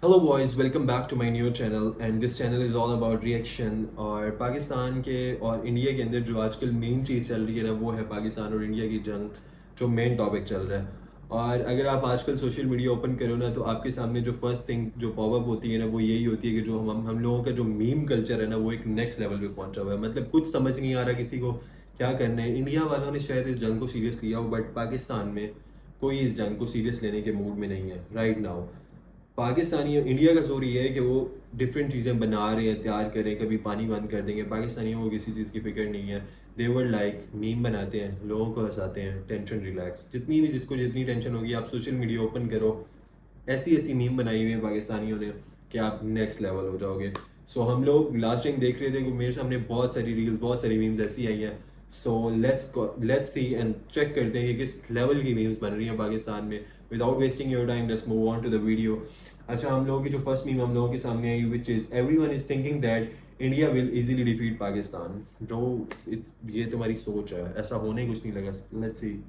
Hello boys, welcome back to my new channel and this channel is all about reaction. और पाकिस्तान के और India के अंदर जो आजकल मेन चीज़ चल रही है ना, वो है पाकिस्तान और इंडिया की जंग, जो मेन टॉपिक चल रहा है। और अगर आप आजकल सोशल मीडिया ओपन करो ना, तो आपके सामने जो फर्स्ट थिंग जो पॉपअप होती है ना, वो यही होती है कि जो हम लोगों का जो मीम कल्चर है ना, वो एक नेक्स्ट लेवल पे पहुंचा हुआ है। मतलब कुछ समझ नहीं आ रहा किसी को क्या करना है। इंडिया वालों ने शायद इस जंग को सीरियस लिया हो, बट पाकिस्तान में कोई इस जंग को सीरियस लेने के मूड में नहीं है राइट नाउ। पाकिस्तानी इंडिया का जोर ये है कि वो डिफरेंट चीज़ें बना रहे हैं, तैयार कर रहे हैं, कभी पानी बंद कर देंगे। पाकिस्तानियों को किसी चीज़ की फिक्र नहीं है। देवर लाइक मीम बनाते हैं, लोगों को हंसाते हैं, टेंशन रिलैक्स। जितनी भी जिसको जितनी टेंशन होगी, आप सोशल मीडिया ओपन करो, ऐसी ऐसी मीम बनाई हुई है पाकिस्तानियों ने कि आप नेक्स्ट लेवल हो जाओगे। सो हम लोग लास्ट टाइम देख रहे थे कि मेरे सामने बहुत सारी रील्स, बहुत सारी मीम्स ऐसी आई हैं। So let's see and check करते हैं कि किस लेवल की मीम्स बन रही हैं पाकिस्तान में। Without wasting your time, let's move on to the video. अच्छा, हम लोगों की जो फर्स्ट मीम हम लोगों के सामने आई, which is everyone is thinking that India will easily defeat Pakistan. Bro, it's ये तुम्हारी सोच है, ऐसा होने ही कुछ नहीं लगा। Let's see.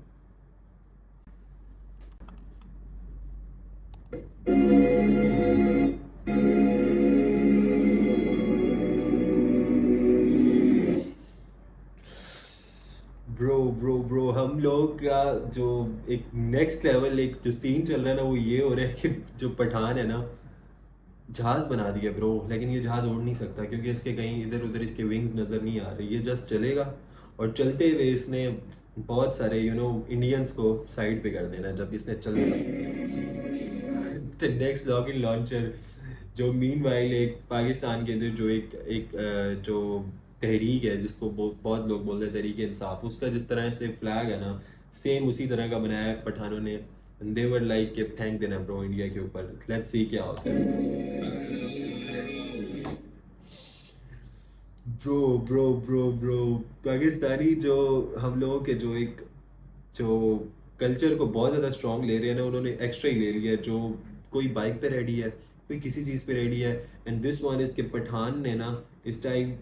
ब्रो हम लोग का जो एक नेक्स्ट लेवल एक जो सीन चल रहा है ना, वो ये हो रहा है कि जो पठान है ना, जहाज बना दिया ब्रो। लेकिन ये जहाज उड़ नहीं सकता क्योंकि इसके कहीं इधर उधर इसके विंग्स नज़र नहीं आ रहे। ये जस्ट चलेगा और चलते हुए इसने बहुत सारे इंडियंस को साइड पे कर देना जब इसने चलना। द नेक्स्ट रॉकेट लॉन्चर, जो मीन वाइल एक पाकिस्तान के अंदर जो जो तहरीक है, जिसको बहुत लोग बोलते हैं तहरीक इंसाफ, उसका जिस तरह से फ्लैग है ना, सेम उसी तरह का बनाया है पठानों ने। दे वर लाइक के थैंक देना ब्रो इंडिया के ऊपर। लेट्स सी क्या होता है। ब्रो पाकिस्तानी जो हम लोगों के जो कल्चर को बहुत ज़्यादा स्ट्रॉन्ग ले रहे हैं ना, उन्होंने एक्स्ट्रा ही ले लिया है। जो कोई बाइक पे रेडी है, कोई किसी चीज़ पे रेडी है। एंड दिस वन इज के पठान ने ना इस टाइम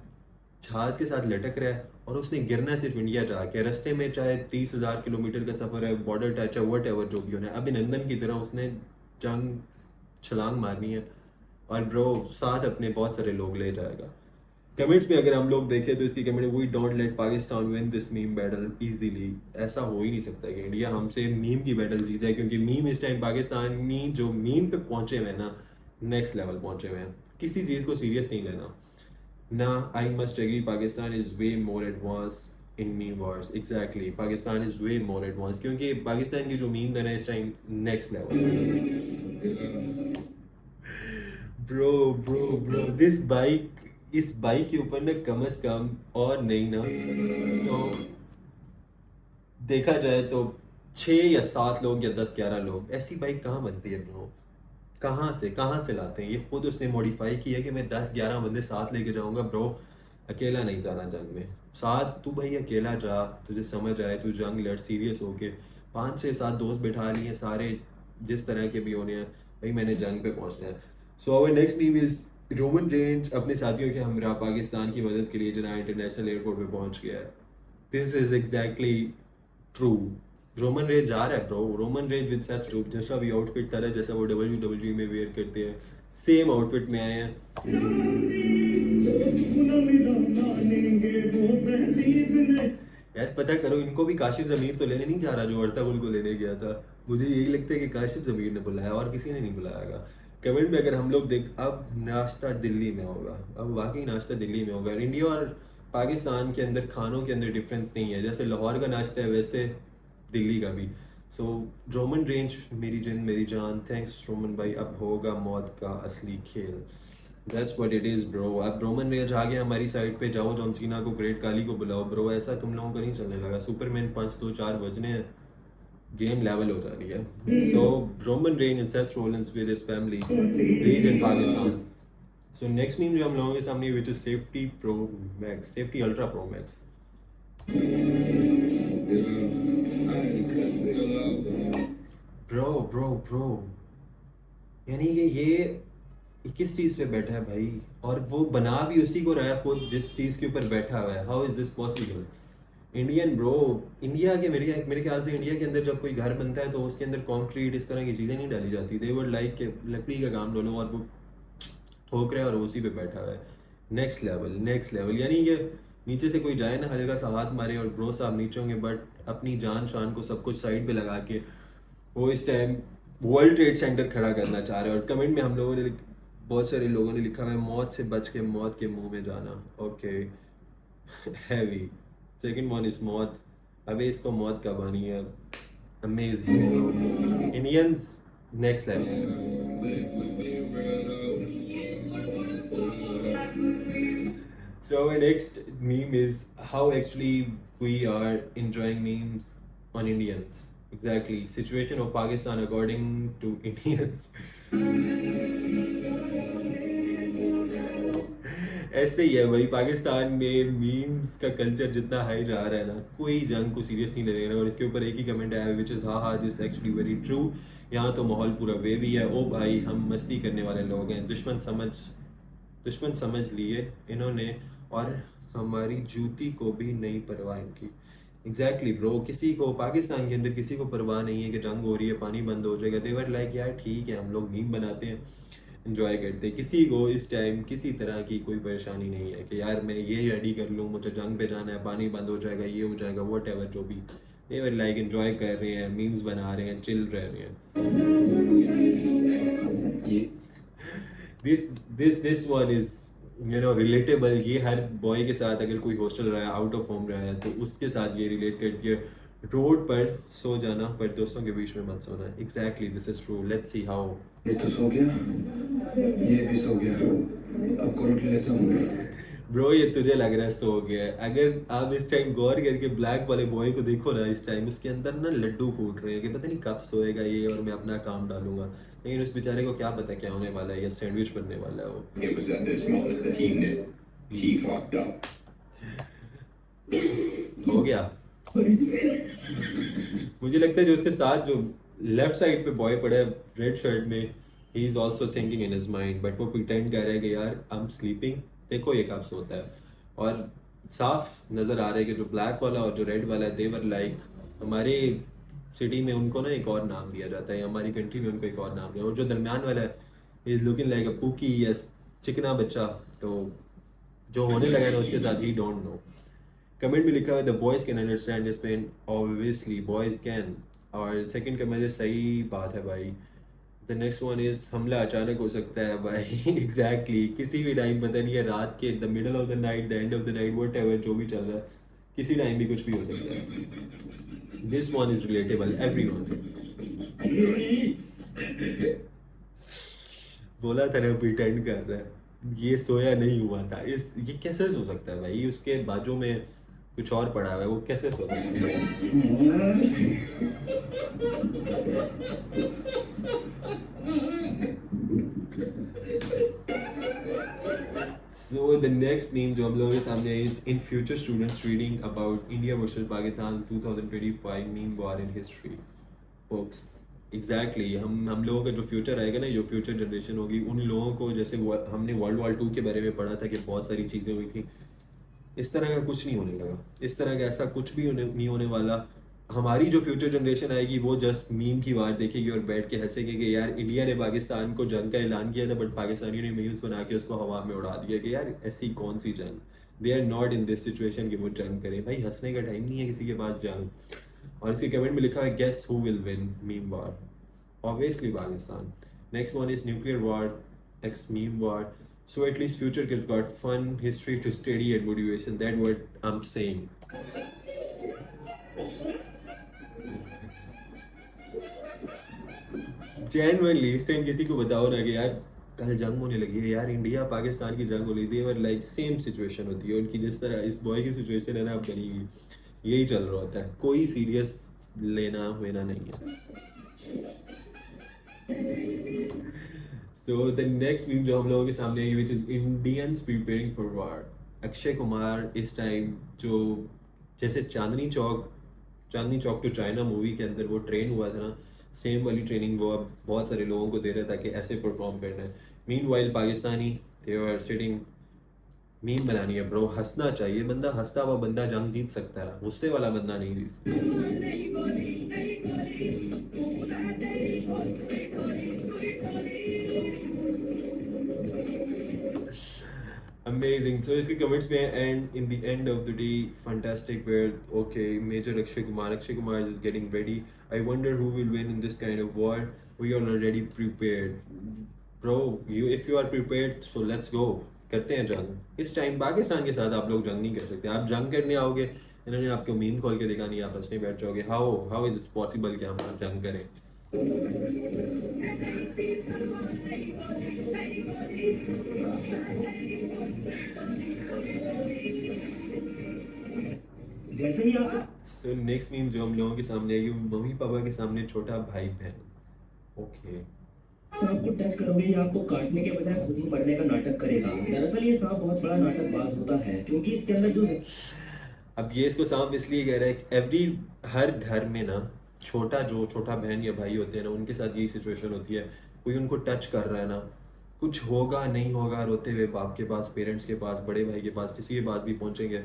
जहाज के साथ लटक रहा है और उसने गिरना है सिर्फ इंडिया जाके। रास्ते में चाहे 30,000 किलोमीटर का सफ़र है, बॉर्डर टच है, वट एवर जो भी होना है, अभिनंदन की तरह उसने जंग छलांग मारनी है। और ब्रो साथ अपने बहुत सारे लोग ले जाएगा। कमेंट्स में अगर हम लोग देखें तो इसकी comment, we don't let Pakistan win this meme battle easily. ऐसा हो ही नहीं सकता कि इंडिया हमसे मीम की बैटल जीत जाए, क्योंकि मीम इस टाइम पाकिस्तानी जो मीम पे पहुंचे हुए हैं ना, नेक्स्ट लेवल पहुंचे हुए हैं। किसी चीज़ को सीरियस नहीं लेना ना। I must agree, Pakistan is way more advance in meme wars. Exactly, Pakistan is way more advance क्योंकि पाकिस्तान की जो मीम है ना, इस time next level. Bro this bike, इस बाइक के ऊपर ना कम से कम और नहीं ना तो देखा जाए तो 6 या 7 लोग या 10-11 लोग, ऐसी बाइक कहाँ बनती है ब्रो? कहाँ से लाते हैं? ये खुद उसने मॉडिफाई किया कि मैं 10-11 बंदे साथ लेके जाऊंगा ब्रो। अकेला नहीं जाना जंग में। साथ तू भाई अकेला जा, तुझे समझ आए, तू जंग लड़ सीरियस होके। 5 से 7 दोस्त बिठा लिए सारे, जिस तरह के भी होने हैं, भाई मैंने जंग पे पहुंचना है। So our next meme is Roman Reigns अपने साथियों के हमरा पाकिस्तान की मदद के लिए जना इंटरनेशनल एयरपोर्ट पे पहुंच गया है। This is exactly true. Roman Reigns जा रहा है bro. Roman Reigns with Seth रूप, जैसा भी आउटफिट था, जैसा वो WWE में वेयर करते हैं, सेम आउटफिट में आए हैं। यार पता करो, इनको भी काशिफ जमीर तो लेने नहीं जा रहा जो अर्तागुल को लेने गया था। मुझे यही लगता है कि काशिफ जमीर ने बुलाया और किसी ने नहीं बुलाया। कमेंट में अगर हम लोग देख, अब नाश्ता दिल्ली में होगा। अब वाकई नाश्ता दिल्ली में होगा। इंडिया और पाकिस्तान के अंदर खानों के अंदर डिफरेंस नहीं है। जैसे लाहौर का नाश्ता है, वैसे दिल्ली का भी। सो रोमन रेंज, मेरी जिंद मेरी जान, थैंक्स रोमन भाई। अब होगा मौत का असली खेल। That's what it is bro. अब रोमन रेंज आ गया हमारी साइड पे, जाओ जॉन सीना को, ग्रेट काली को बुलाओ ब्रो। ऐसा तुम लोगों को नहीं चलने लगा। सुपरमैन 5-2-4 बजने हैं, गेम लेवल हो जा रही है। So Roman Reigns and Seth Rollins with his family reach in Pakistan. So next meme जो हम लोगों के सामने, which is safety pro max, safety ultra pro max. Bro यानी ये किस चीज़ पे बैठा है भाई? और वो बना भी उसी को रहा है खुद जिस चीज़ के ऊपर बैठा हुआ है। How is this possible? Indian bro, India के मेरे ख्याल से इंडिया के अंदर जब कोई घर बनता है तो उसके अंदर कंक्रीट इस तरह की चीज़ें नहीं डाली जाती। दे वुड लाइक के लकड़ी का काम लो लो और वो ठोक रहा है और उसी पे बैठा हुआ है। नेक्स्ट लेवल, नेक्स्ट लेवल, यानी कि नीचे से कोई जाए ना हल्का सा हाथ मारे और ब्रो साहब नीचे होंगे, बट अपनी जान शान को सब कुछ साइड पे लगा के वो इस टाइम वर्ल्ड ट्रेड सेंटर खड़ा करना चाह रहे हैं। और कमेंट में हम लोगों ने बहुत सारे लोगों ने लिखा हुआ है मौत से बच के मौत के मुंह में जाना। Okay, heavy. Second one is मौत, अबे इसको मौत कब आनी है। Amazing Indians, next level. So our next meme is how actually we are enjoying memes on Indians. Exactly. Situation of Pakistan according to Indians. ऐसे ही है भाई, पाकिस्तान में मीम्स का कल्चर जितना हाई जा रहा है ना, कोई जंग को सीरियस नहीं ले रहा। और इसके ऊपर एक ही कमेंट आया विच इज़ हा दिस एक्चुअली वेरी ट्रू। यहाँ तो माहौल पूरा वेवी है। ओ भाई, हम मस्ती करने वाले लोग हैं, दुश्मन समझ लिए इन्होंने, और हमारी जूती को भी नहीं परवाह इनकी। एग्जैक्टली ब्रो, किसी को पाकिस्तान के अंदर किसी को परवाह नहीं है कि जंग हो रही है, पानी बंद हो जाएगा। देवर लाइक यार ठीक है, हम लोग मीम बनाते हैं, इंजॉय करते हैं। किसी को इस टाइम किसी तरह की कोई परेशानी नहीं है कि यार मैं ये रेडी कर लूँ, मुझे जंग पे जाना है, पानी बंद हो जाएगा, ये हो जाएगा, वट एवर जो भी। देवर लाइक इंजॉय कर रहे हैं, मीम्स बना रहे हैं, चिल रह रहे हैं। This one is relatable. ये हर बॉय के साथ, अगर कोई हॉस्टल रहा है, आउट ऑफ होम रहा है, तो उसके साथ ये रिलेट करती है। रोड पर सो जाना पर दोस्तों के बीच में मत सोना। Exactly, this is true. Let's see how. ये तो सो गया, ये भी सो गया, अब को रोटी लेता हूँ। ब्रो, ये तुझे लग रहा है सो गया है। अगर आप इस टाइम गौर करके ब्लैक वाले बॉय को देखो ना, इस टाइम उसके अंदर ना लड्डू फूट रहे हैं कि पता नहीं कब सोएगा ये और मैं अपना काम डालूंगा। लेकिन उस बेचारे को क्या पता क्या होने वाला है, या सैंडविच बनने वाला है वो। It was at this moment that he knew he fucked up. हो गया। मुझे लगता है जो उसके साथ जो लेफ्ट साइड पे बॉय पड़ा है रेड शर्ट में, he is also thinking in his mind, but वो प्रिटेंड कर रहा है कि यार आई एम स्लीपिंग, देखो ये कब सोता है। और साफ नज़र आ रहा है कि जो ब्लैक वाला और जो रेड वाला है, देवर लाइक, हमारे सिटी में उनको ना एक और नाम दिया जाता है, हमारी कंट्री में उनको एक और नाम दिया। और जो दरमियान वाला है इज लुकिंग लाइक अ पुकी या चिकना बच्चा। तो जो होने लगा है ना उसके साथ, ही डोंट नो। कमेंट में लिखा है the boys can understand this pain, obviously boys can. और सेकंड कमेंट है सही बात है भाई। द नेक्स्ट वन इज़ हमला अचानक हो सकता है भाई। एग्जैक्टली, किसी भी टाइम, पता नहीं है रात के, the middle of the night, the end of the night, what ever जो भी चल रहा है, किसी टाइम भी कुछ भी हो सकता है। This one is relatable everyone. बोला था ना प्रिटेंड कर रहा है, ये सोया नहीं हुआ था। इस ये कैसे सो सकता है भाई, उसके बाजू में कुछ और पड़ा हुआ है, वो कैसे सो सकता है। So the next meme जो हम लोगों के सामने है is in future students reading about India versus Pakistan 2025 meme war in history books. Exactly, हम लोगों का जो फ्यूचर आएगा ना, जो फ्यूचर जनरेशन होगी, उन लोगों को जैसे हमने वर्ल्ड वॉर 2 के बारे में पढ़ा था कि बहुत सारी चीज़ें हुई थी, इस तरह का कुछ नहीं होने लगा। इस तरह का ऐसा कुछ भी नहीं होने वाला। हमारी जो फ्यूचर जनरेशन आएगी वो जस्ट मीम की बात देखेगी और बैठ के हंसेगी कि यार इंडिया ने पाकिस्तान को जंग का ऐलान किया था, बट पाकिस्तानियों ने मीम्स बना के उसको हवा में उड़ा दिया कि यार ऐसी कौन सी जंग। They are not in this situation कि वो जंग करें। भाई हंसने का टाइम नहीं है किसी के पास जंग। और इसके कमेंट में लिखा है guess who will win meme war, obviously Pakistan. Next one is nuclear war X meme war. So at least future kids got fun history to study and motivation. That's what I'm saying. Genuinely, इस time किसी को बताओ ना कि यार कल जंग होने लगी है, यार इंडिया पाकिस्तान की जंग हो रही थी, और लाइक सेम सिचुएशन होती है उनकी, जिस तरह इस बॉय की सिचुएशन है ना अब बनी हुई, यही चल रहा होता है। कोई सीरियस लेना वेना नहीं है। So the next meme जो हम लोगों के सामने है, which is Indians preparing for war. Akshay Kumar इस टाइम जो जैसे Chandni Chowk to China movie के अंदर वो ट्रेन हुआ था ना, सेम वाली ट्रेनिंग वो अब बहुत सारे लोगों को दे रहा था कि ऐसे परफॉर्म करना है। Meanwhile Pakistani, they were sitting meme बनानी है ब्रो, हंसना चाहिए, बंदा हंसता हुआ बंदा जंग जीत सकता है, गुस्से वाला बंदा नहीं जीत सकता। Amazing. So इसके comments में and in the end of the day, fantastic. Where okay, Major Akshay Kumar is getting ready. I wonder who will win in this kind of war. We are already prepared, bro. You if you are prepared, so let's go. करते हैं जंग। इस time Pakistan के साथ आप लोग जंग नहीं कर सकते। आप जंग करने आओगे, इन्होंने आपको मीम खोल के देखा नहीं, आप हंसने बैठ जाओगे। हाउ इज इट्स पॉसिबल कि हम जंग करें? जैसे ही आप सो नेक्स्ट मीम जो हम लोगों के सामने आएगी, वो मम्मी पापा के सामने छोटा भाई बहन। ओके सांप को टच करोगे ये आपको काटने के बजाय खुद ही मरने का नाटक करेगा। दरअसल ये सांप बहुत बड़ा नाटकबाज होता है क्योंकि इसके अंदर जो अब ये इसको सांप इसलिए कह रहा है कि एवरी हर घर में ना छोटा बहन या भाई होते हैं ना, उनके साथ यही सिचुएशन होती है। कोई उनको टच कर रहा है ना, कुछ होगा नहीं होगा, रोते हुए बाप के पास, पेरेंट्स के पास, बड़े भाई के पास, किसी के पास भी पहुंचेंगे।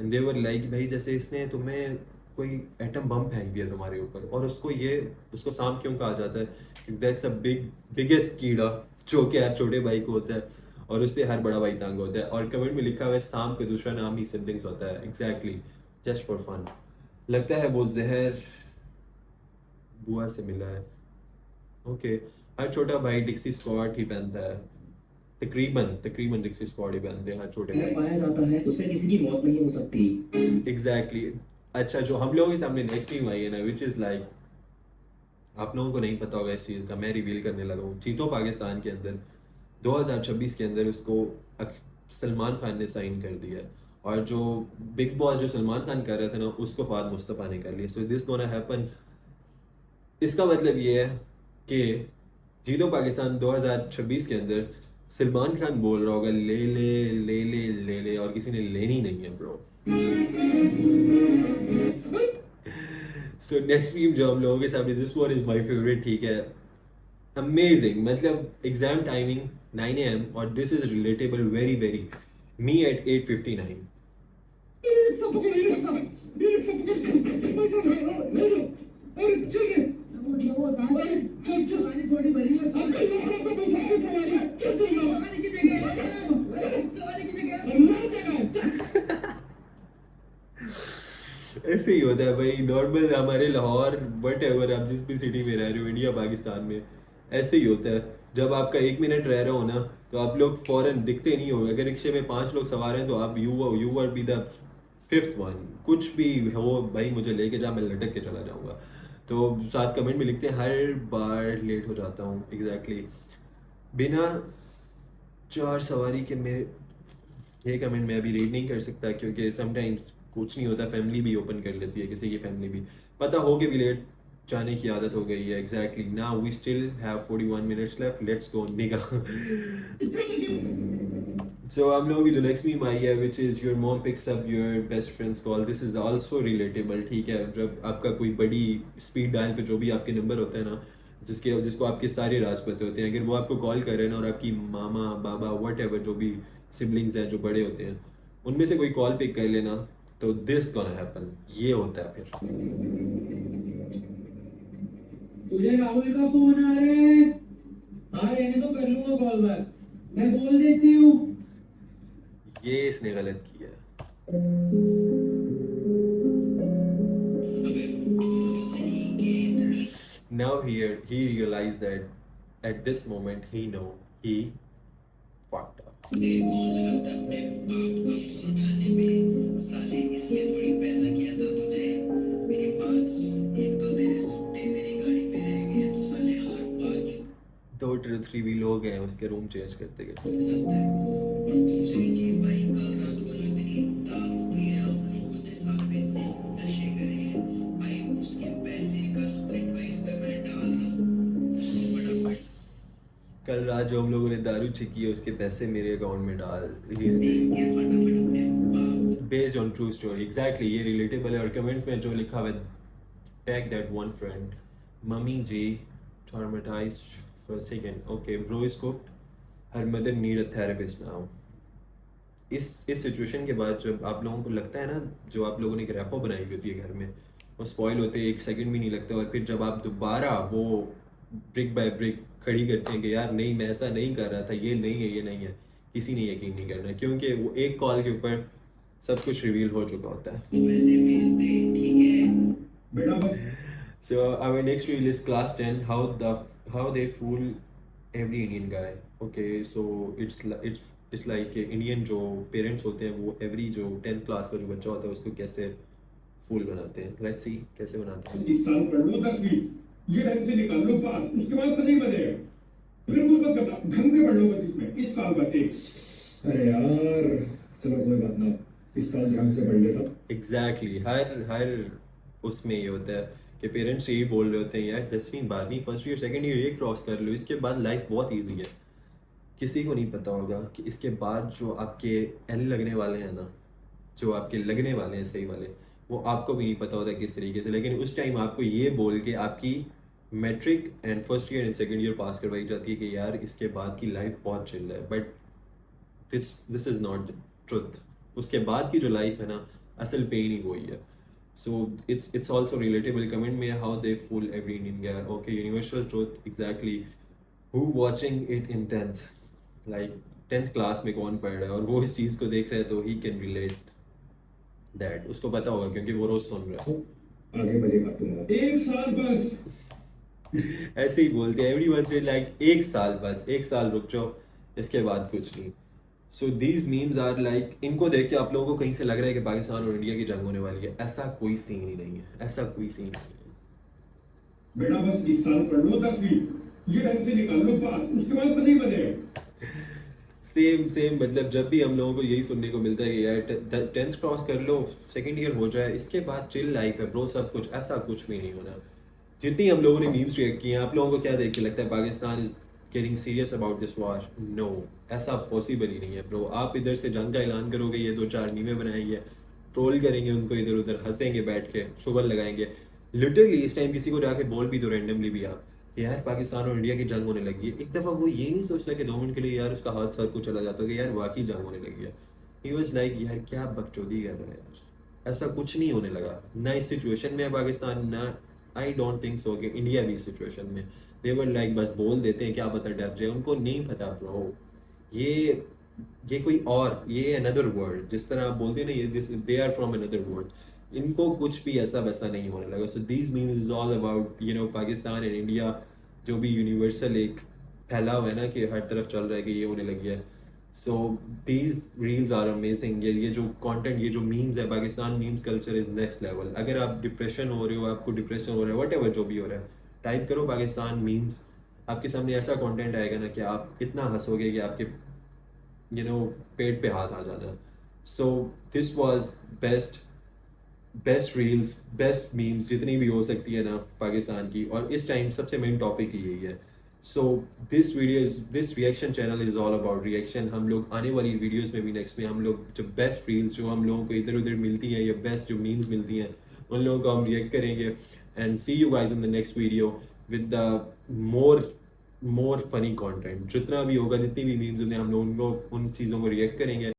एंड दे वर लाइक भाई जैसे इसने तुम्हें कोई एटम बम फेंक दिया तुम्हारे ऊपर। और उसको सांप क्यों कहा जाता है? दैट्स अ बिगेस्ट कीड़ा जो कि हर छोटे भाई को होता है और उससे हर बड़ा भाई तंग होता है। और कमेंट में लिखा हुआ है सांप का दूसरा नाम ही सिबलिंग्स होता है। Exactly, just for fun. लगता है वो जहर बुआ से मिला है। ओके हर छोटा भाई डिक्सी स्क्वाड ही पहनता है। तकरीबन डिक्सी स्क्वाड ही पहनते हैं हर छोटे भाई। पाया जाता है उससे किसी की मौत नहीं हो सकती। एग्जैक्टली अच्छा, जो हम लोगों के सामने नेक्स्ट टीम आई है ना, विच इज़ लाइक आप लोगों को नहीं पता होगा इस चीज़ का, मैं रिवील करने लगा हूँ। चीतो पाकिस्तान के अंदर 2026 के अंदर उसको सलमान खान ने साइन कर दिया है। और जो बिग बॉस जो सलमान खान कर रहे थे ना, उसको फाद मुस्तफ़ा ने कर लिया। So this gonna happen. इसका मतलब ये है कि जीतो पाकिस्तान 2026 के अंदर सलमान खान बोल रहा होगा ले ले ले ले ले ले, और किसी ने लेनी नहीं है ब्रो। सो नेक्स्ट मीम जो हम लोगों के सामने, this one is my favourite, ठीक है। अमेजिंग, मतलब एग्जाम टाइमिंग 9 AM और this is relatable very very. Me at 8:59। ऐसे ही होता है भाई, नॉर्मल हमारे लाहौर वट एवर, आप जिस भी सिटी में रह रहे हो इंडिया पाकिस्तान में, ऐसे ही होता है। जब आपका 1 मिनट रह रहा हो ना, तो आप लोग फौरन दिखते नहीं हो। अगर रिक्शे में 5 लोग सवार हैं तो आप you R be the 5th one. कुछ भी हो भाई, मुझे लेके जा, मैं लटक के चला जाऊंगा। तो साथ कमेंट में लिखते हैं हर बार लेट हो जाता हूँ। एग्जैक्टली बिना 4 सवारी के मेरे, ये कमेंट मैं अभी रीड नहीं कर सकता क्योंकि समटाइम्स कुछ नहीं होता, फैमिली भी ओपन कर लेती है, किसी की फैमिली भी पता हो के भी लेट जाने की आदत हो गई है। Exactly now we still have 41 minutes left, let's go निगा। सो हम लोगों की जो नेक्स्ट मीम आई है, which is your mom picks up your best friends call. This is also relatable, ठीक है। जब आपका कोई बड़ी स्पीड डायल पे जो भी आपके नंबर होते हैं ना, जिसको आपके सारे राज पते होते हैं, अगर वो आपको कॉल कर रहे हैं ना और आपकी मामा बाबा वट एवर जो भी सिबलिंग्स हैं जो बड़े होते हैं, उनमें से कोई कॉल पिक कर लेना, तो दिस गोना हैपन। ये होता है फिर। तुझे राहुल का फोन आ रहा है? हाँ रहने तो कर लूंगा कॉल बैक, मैं बोल देती हूँ। ये इसने गलत किया। Now here he realized that at this moment he know he fucked up. दो थ्री भी लोग हैं उसके रूम चेंज करते गए। कल रात जो हम लोगों ने दारू छिकी है उसके पैसे मेरे अकाउंट में डाल। Based on true story. Exactly ये रिलेटेबल है। और कमेंट में जो लिखा हुआ है, tag that one friend mummy ji traumatized for a second. Okay, bro is cooked. Her mother need a therapist now. इस सिचुएशन के बाद जब आप लोगों को लगता है ना, जो आप लोगों ने एक रैपो बनाई हुई होती है घर में, वो स्पॉइल होते एक सेकंड भी नहीं लगता, और फिर जब आप दोबारा वो ब्रिक बाय ब्रिक खड़ी करते हैं कि यार नहीं मैं ऐसा नहीं कर रहा था, ये नहीं है, ये नहीं है, किसी ने यकीन नहीं करना, क्योंकि वो एक कॉल के ऊपर सब कुछ रिवील हो चुका होता है। So our next reel is class 10, how they fool every Indian guy. Okay, so it's like Indian जो parents होते हैं वो every जो 10th class का जो बच्चा होता है उसको कैसे फूल बनाते हैं। Let's see कैसे बनाते हैं। इस साल पढ़ लो 10वीं, ये ढंग से निकाल लो पास, उसके बाद मजे ही मजे है। फिर कुछ मत करना, ढंग से पढ़ लो बस इसमें, इस साल बस एक। अरे यार, चलो कोई बात ना, इस साल ढंग से पढ़ लेता। Exactly, हर उसमें ये होता है कि पेरेंट्स यही बोल रहे होते हैं यार 10वीं 12वीं फर्स्ट ईयर सेकंड ईयर ये क्रॉस कर लो, इसके बाद लाइफ बहुत ईजी है। किसी को नहीं पता होगा कि इसके बाद जो आपके एल लगने वाले हैं ना, जो आपके लगने वाले हैं सही वाले, वो आपको भी नहीं पता होता किस तरीके से, लेकिन उस टाइम आपको ये बोल के आपकी matric and first year and second year pass करवाई जाती है कि यार इसके बाद की लाइफ बहुत चिल है, but this is not truth. उसके बाद की जो लाइफ है ना, असल पेन ही वही है। So it's also relatable. Comment में how they fool every Indian guy. Okay, universal truth exactly. Who watching it in 10th? Like 10th class में कौन पढ़ रहा है और वो इस चीज़ को देख रहा है तो he can relate that. उसको पता होगा क्योंकि वो रोज सुन रहा है। आगे मजे बात दूंगा। एक साल बस। ऐसे ही बोलते हैं everyone say like एक साल बस, एक साल रुक जाओ, इसके बाद कुछ नहीं। So these memes are like, इनको देख के आप लोगों को कहीं से लग रहा है कि पाकिस्तान और इंडिया की जंग होने वाली है। ऐसा कोई सीन ही नहीं है, ऐसा कोई सीन नहीं है। बेटा बस इस साल पढ़ लो 10वीं, ये ढंग से निकाल लो पास, उसके बाद मजे ही मजे है। सेम मतलब जब भी हम लोगों को यही सुनने को मिलता है कि यार 10th क्रॉस कर लो, सेकंड ईयर हो जाए, इसके बाद चिल लाइफ है ब्रो, सब कुछ, ऐसा कुछ भी नहीं होना। जितनी हम लोगों ने मीम्स रिएक्ट किए हैं, आप लोगों को क्या देख के लगता है Pakistan is getting serious about this war? No, ऐसा पॉसिबल ही नहीं है ब्रो। आप इधर से जंग का ऐलान करोगे, ये 2-4 मीमें बनाएंगे, ट्रोल करेंगे उनको, इधर उधर हंसेंगे बैठ के, शुगर लगाएंगे। लिटरली इस टाइम किसी को जाके बोल भी दो रैंडमली भी आप कि यार पाकिस्तान और इंडिया की जंग होने लगी है, एक दफ़ा वो ये नहीं सोचता कि 2 मिनट के लिए यार उसका हाथ सर को चला जाता कि यार वाकई जंग होने लगी है। ही वाज लाइक यार क्या बकचोदी कर रहा है यार, ऐसा कुछ नहीं होने लगा। ना इस सिचुएशन में है पाकिस्तान, ना आई डोंट थिंक सो कि इंडिया भी इस सिचुएशन में। दे वर लाइक बस बोल देते हैं क्या पता डर जाए, उनको नहीं पता ब्रो। ये कोई और, ये अनदर वर्ल्ड, जिस तरह आप बोलते हैं ना ये this they are from another world, इनको कुछ भी ऐसा वैसा नहीं होने लगा। So these memes is all about you know Pakistan and India, जो भी यूनिवर्सल एक फैला हुआ है ना कि हर तरफ चल रहा है कि ये होने लगी है। So these reels are amazing. ये जो कंटेंट, ये जो मीम्स है, Pakistan memes culture is next level. अगर आप डिप्रेशन हो रहे हो, आपको डिप्रेशन हो रहा है, व्हाटएवर जो भी हो रहा है, टाइप करो पाकिस्तान मीम्स, आपके सामने ऐसा कंटेंट आएगा ना कि आप इतना हंसोगे कि आपके पेट पे हाथ आ जाना। So this was best reels, best memes जितनी भी हो सकती है ना पाकिस्तान की, और इस टाइम सबसे मेन टॉपिक ही यही है। So this reaction channel is all about reaction. हम लोग आने वाली वीडियोस में भी नेक्स्ट में हम लोग जब बेस्ट रील्स जो हम लोगों को इधर उधर मिलती हैं या बेस्ट जो मीम्स मिलती हैं उन लोगों को हम रिएक्ट करेंगे। And see you guys in the next video with the more funny content. जितना भी होगा, जितनी भी मीम्स होंगे, हम लोग उन चीज़ों को रिएक्ट करेंगे